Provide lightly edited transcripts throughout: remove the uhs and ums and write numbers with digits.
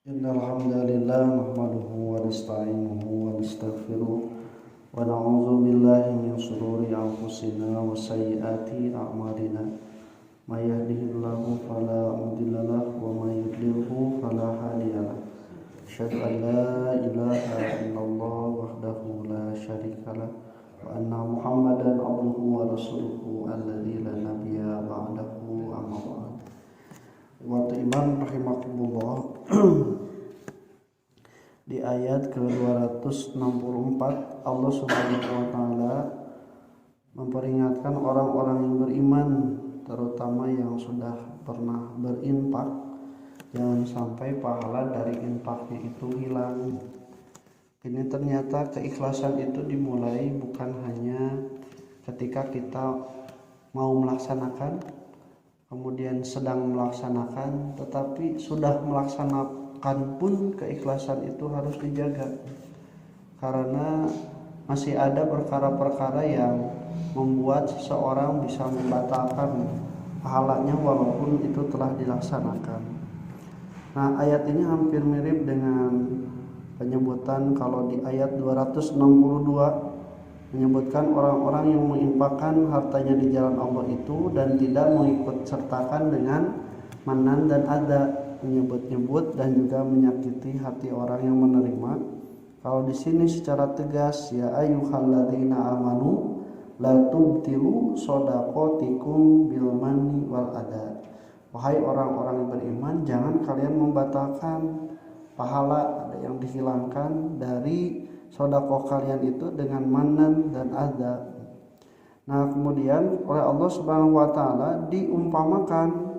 Innal hamdalillah nahmaduhu wa nasta'inuhu wa nastaghfiruh wa na'udzu billahi min shururi anfusina wa sayyiati a'malina. May yahdihillahu fala mudilla lahu wa may yudlilhu fala hadiya lahu. Asyhadu an la ilaha illallah wahdahu la syarika lahu wa anna Muhammadan abduhu wa rasuluhu alladzi la nabiyya ba'dahu amma ba'd. Waktu iman rahimakumullah. Di ayat ke-264 Allah Subhanahu wa taala memperingatkan orang-orang yang beriman, terutama yang sudah pernah berinfak, jangan sampai pahala dari infaknya itu hilang. Ini ternyata keikhlasan itu dimulai bukan hanya ketika kita mau melaksanakan, kemudian sedang melaksanakan, tetapi sudah melaksanakan pun keikhlasan itu harus dijaga, karena masih ada perkara-perkara yang membuat seseorang bisa membatalkan pahalanya walaupun itu telah dilaksanakan. Nah, ayat ini hampir mirip dengan penyebutan kalau di ayat 262 menyebutkan orang-orang yang menginfakkan hartanya di jalan Allah itu dan tidak mengikut sertakan dengan manan dan adza, menyebut-nyebut dan juga menyakiti hati orang yang menerima. Kalau di sini secara tegas, ya ayyuhalladzina amanu la tubtilu shadaqatikum bil manni wal adza. Wahai orang-orang yang beriman, jangan kalian membatalkan pahala yang dihilangkan dari sedekah kalian itu dengan manan dan adza. Nah, kemudian oleh Allah Subhanahu wa taala diumpamakan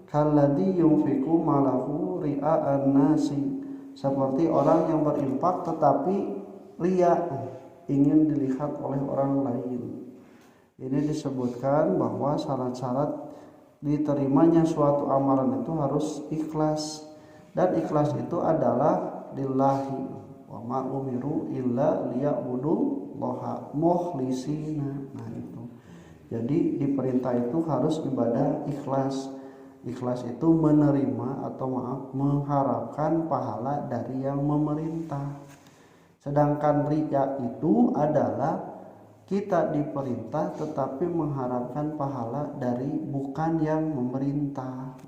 kalladzi yunfiqu malahu ria'an nasi, seperti orang yang berinfak tetapi riya, ingin dilihat oleh orang lain. Ini disebutkan bahwa syarat-syarat diterimanya suatu amalan itu harus ikhlas, dan ikhlas itu adalah lillahi wa ma umiru illa liya'budullaha mukhlisina. Nah, itu jadi di perintah itu harus ibadah ikhlas. Ikhlas itu menerima atau mengharapkan pahala dari yang memerintah. Sedangkan riya itu adalah kita diperintah tetapi mengharapkan pahala dari bukan yang memerintah.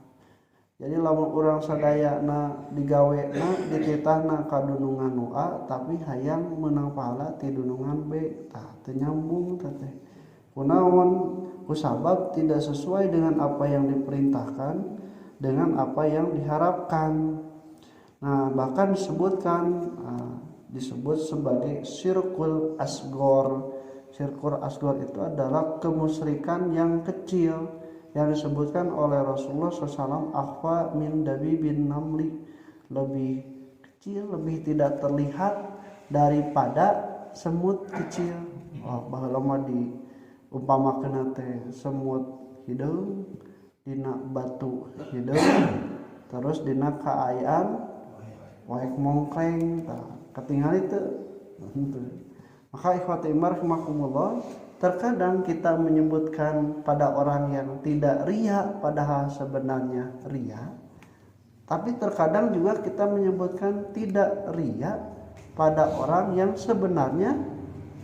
Jadi lamun urang sadayana digawena dititahna ka dunungan nu A tapi hayang menang pahala ti dunungan B, tah teu nyambung teh. Kunaon? Kusabab tidak sesuai dengan apa yang diperintahkan, dengan apa yang diharapkan. Nah, bahkan disebut sebagai syirkul asghar. Syirkul asghar itu adalah kemusyrikan yang kecil, yang disebutkan oleh Rasulullah SAW, akhfa min dabibin namli, lebih kecil, lebih tidak terlihat daripada semut kecil. Baheula diumpamakeun teh semut hideung dina batu hideung, terus dina kaayaan waek mongkleng, ketinggali teu. Maka ikhwati rahimakumullah, terkadang kita menyebutkan pada orang yang tidak riya padahal sebenarnya riya, tapi terkadang juga kita menyebutkan tidak riya pada orang yang sebenarnya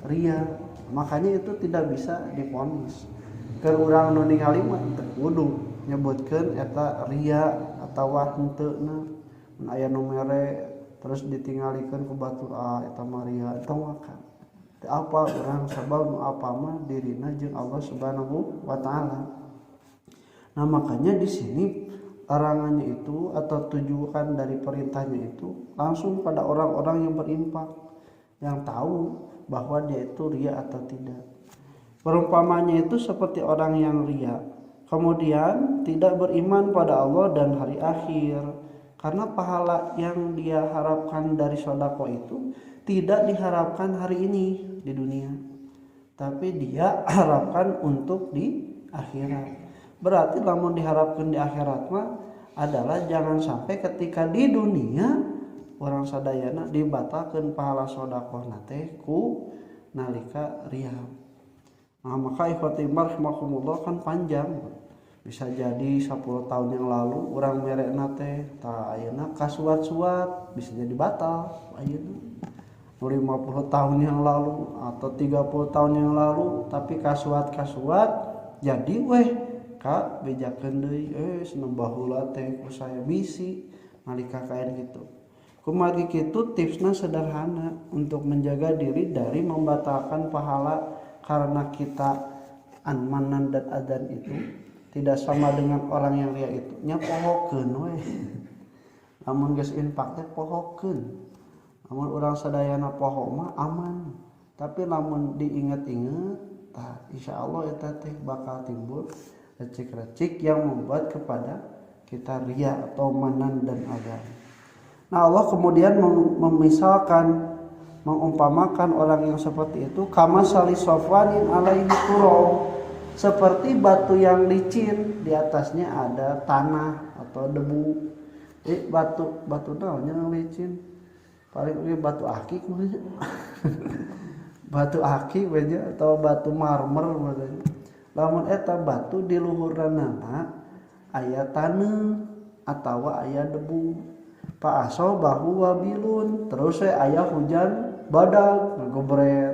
riya. Makanya itu tidak bisa divonis. Keur urang nu ningali mah teu kudu nyebutkeun eta riya atawa henteu-na. Mun aya nu mere terus ditinggalikeun ku batur eta mah riya, eta mah apa orang sabab nu apa mah dirina jeung Allah Subhanahu wa taala. Nah, makanya di sini larangannya itu atau tujuan dari perintahnya itu langsung pada orang-orang yang berinfak, yang tahu bahwa dia itu riya atau tidak. Perumpamannya itu seperti orang yang riya kemudian tidak beriman pada Allah dan hari akhir, karena pahala yang dia harapkan dari sedekah itu tidak diharapkan hari ini di dunia, tapi dia harapkan untuk di akhirat. Berarti lamun diharapkan di akhirat mah adalah jangan sampai ketika di dunia orang sadayana dibatalkeun pahala sedekahna teh ku nalika riya. Nah, maka ikhwati rahimakumullah kan panjang. bisa jadi 10 tahun yang lalu orang merekna teh tah ayeuna kasuat-suat bisa jadi batal ayeuna 50 tahun yang lalu atau 30 tahun yang lalu tapi kasuat-kasuat jadi weh kak bejakeun deui seneng baheula teh ku saya bisi nalika kain gitu kumaha kitu tipsna sederhana untuk menjaga diri dari membatalkan pahala karena kita anmanan dan adzan itu tidak sama dengan orang yang ria itu nya pohokeun we lamun geus infak teh pohokeun lamun urang sadayana poho mah aman tapi lamun diinget-inget tah insyaallah eta teh bakal timbul recik-recik yang membuat kepada kita ria atau manan dan adzan. Nah Allah kemudian memisalkan mengumpamakan orang yang seperti itu kama sali sofwanin alaihi turab seperti batu yang licin di atasnya ada tanah atau debu. Batu naon yang licin paling batu akik namanya batu akik aja atau batu marmer namanya. Lamun eta batu di luhurna aya taneuh atawa aya debu pa asobahu wabilun terus aya hujan badag ngegobret.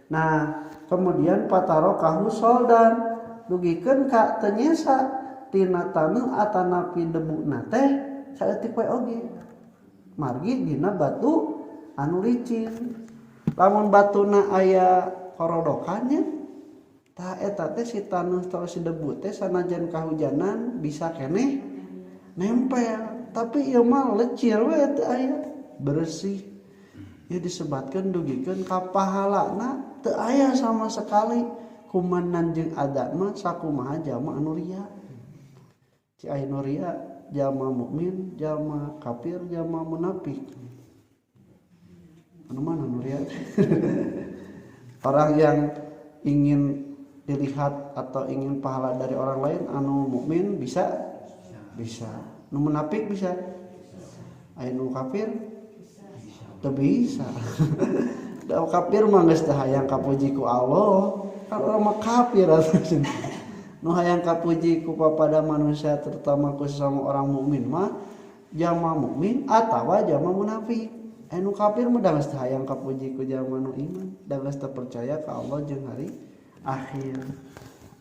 Nah kemudian patarokahu soldan dugikeun ka teu nyesa tina taneuh atanapi debuna teh saeutik we oge margi dina batu anu licin. Lamun batuna aya korodokannya tah eta teh si taneuh atau si debu teh sanajan kahujanan bisa keneh nempel tapi ieu mah lecir we teu aya bersih. Ieu disebutkeun dugikeun ka pahalana teu aya sama sekali kumanan jeung adat mah sakumaha jalma anu ria. Ci aya nu ria jalma mukmin, jalma kafir, jalma munafik. Anu mana nu ria? Orang yang ingin dilihat atau ingin pahala dari orang lain anu mukmin bisa nu munafik bisa aya nu kafir teu bisa da kafir mah geus teu hayang kapuji ku Allah kan urang mah kafir nu hayang kapuji ku papada manusia terutama ku sesama orang mukmin mah jalma mukmin atawa jalma munafik anu kafir mah da geus teu hayang kapuji ku jalma nu iman da geus teu percaya ka Allah jeung hari akhir.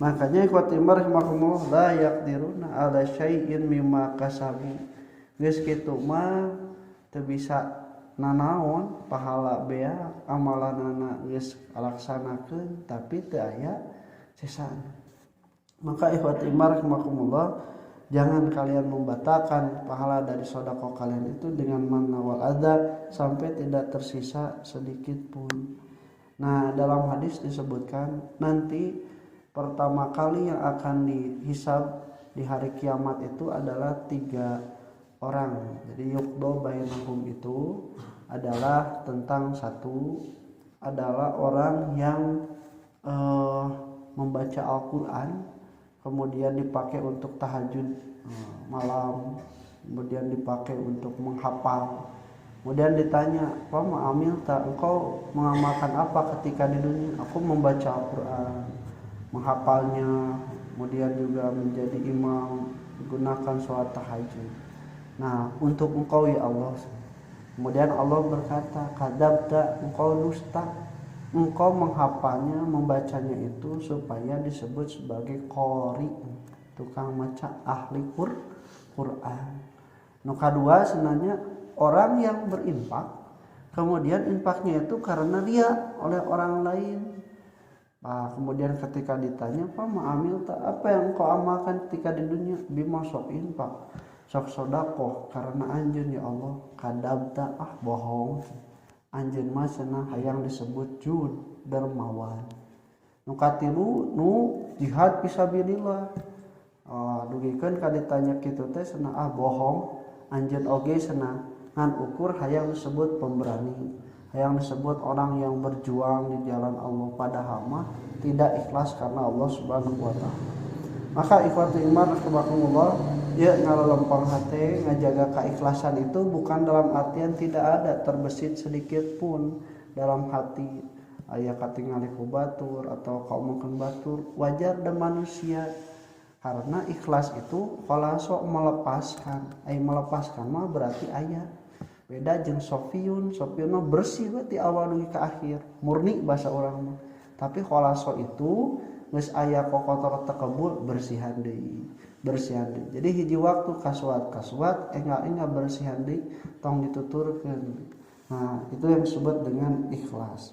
Makanya ikhwati rahimakumullah la yaqdiruna ala syai'in mimma kasabu. Geus kitu mah teu bisa nanaon pahala beak amalanana geus laksanakeun tapi teu aya sesana. Maka ikhwati rahimakumullah jangan kalian membatalkan pahala dari sedekah kalian itu dengan manna wal adza sampai tidak tersisa sedikit pun. Nah dalam hadis disebutkan nanti pertama kali yang akan dihisab di hari kiamat itu adalah 3 orang. Jadi yuqdo bainahum itu adalah tentang satu adalah orang yang membaca Al-Quran kemudian dipakai untuk tahajud malam, kemudian dipakai untuk menghafal. Kemudian ditanya, "Apa ma'amil tak engkau mengamalkan apa ketika di dunia?" "Aku membaca Al-Quran, menghafalnya, kemudian juga menjadi imam, menggunakan sholat tahajud." Nah, untuk engkau ya Allah. Kemudian Allah berkata, "Kadzabta, engkau dusta. Engkau menghafalnya, membacanya itu supaya disebut sebagai qori, tukang maca ahli Quran." Nu kadua sebenarnya orang yang berinfak kemudian infaknya itu karena ria oleh orang lain. Nah, kemudian ketika ditanya, "Apa ma'amil tak apa yang kau amalkan ketika di dunia?" "Bima sok infak, sok sedekah karena anjeun ya Allah." "Kadzabta, bohong. Anjeun mah cenah hayang disebut jud dermawan." Nu katilu nu jihad fisabilillah. Dugikeun ka ditanya kitu teh cenah bohong. Anjeun oge cenah ngan ukur hayang disebut pemberani, hayang disebut orang yang berjuang di jalan Allah padahal mah tidak ikhlas karena Allah Subhanahu wa taala. Maka ikhwati iman rahimakumullah, ya ngalempang hate ngajaga keikhlasan itu bukan dalam artian tidak ada terbesit sedikit pun dalam hati aya katingali ku batur atau kaumkeun batur, wajar dan manusia. Karena ikhlas itu khalaso melepaskan. Melepaskan mah berarti aya. Beda jeung sofiyun mah bersih berarti awal dugi ke akhir. Murni bahasa orang mah. Tapi khalaso itu geus aya kokotor tekebul bersihan deui. Bersihan deui. Jadi hiji waktu kasuat enggak bersihan deui tong dituturkeun. Nah, itu yang disebut dengan ikhlas.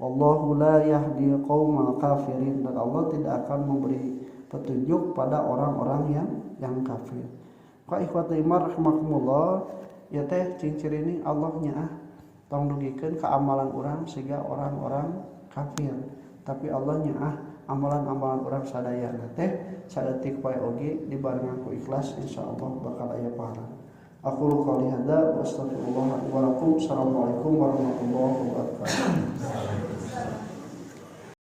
Wallahu la yahdi qaumal kafirin, dan Allah tidak akan memberi petunjuk pada orang-orang yang kafir. Ka ikhwatul iman rahimakumullah, ya teh ciri ini Allah nyaah tong dugikeun ka amalan urang sehingga orang-orang kafir. Tapi Allah nyaah amalan-amalan urang sadayana teh saeutik poe oge dibarengan ku ikhlas insyaallah bakal aya pahala. Aku qouli hada wa astaghfirullah wa lakum. Assalamualaikum warahmatullahi wabarakatuh.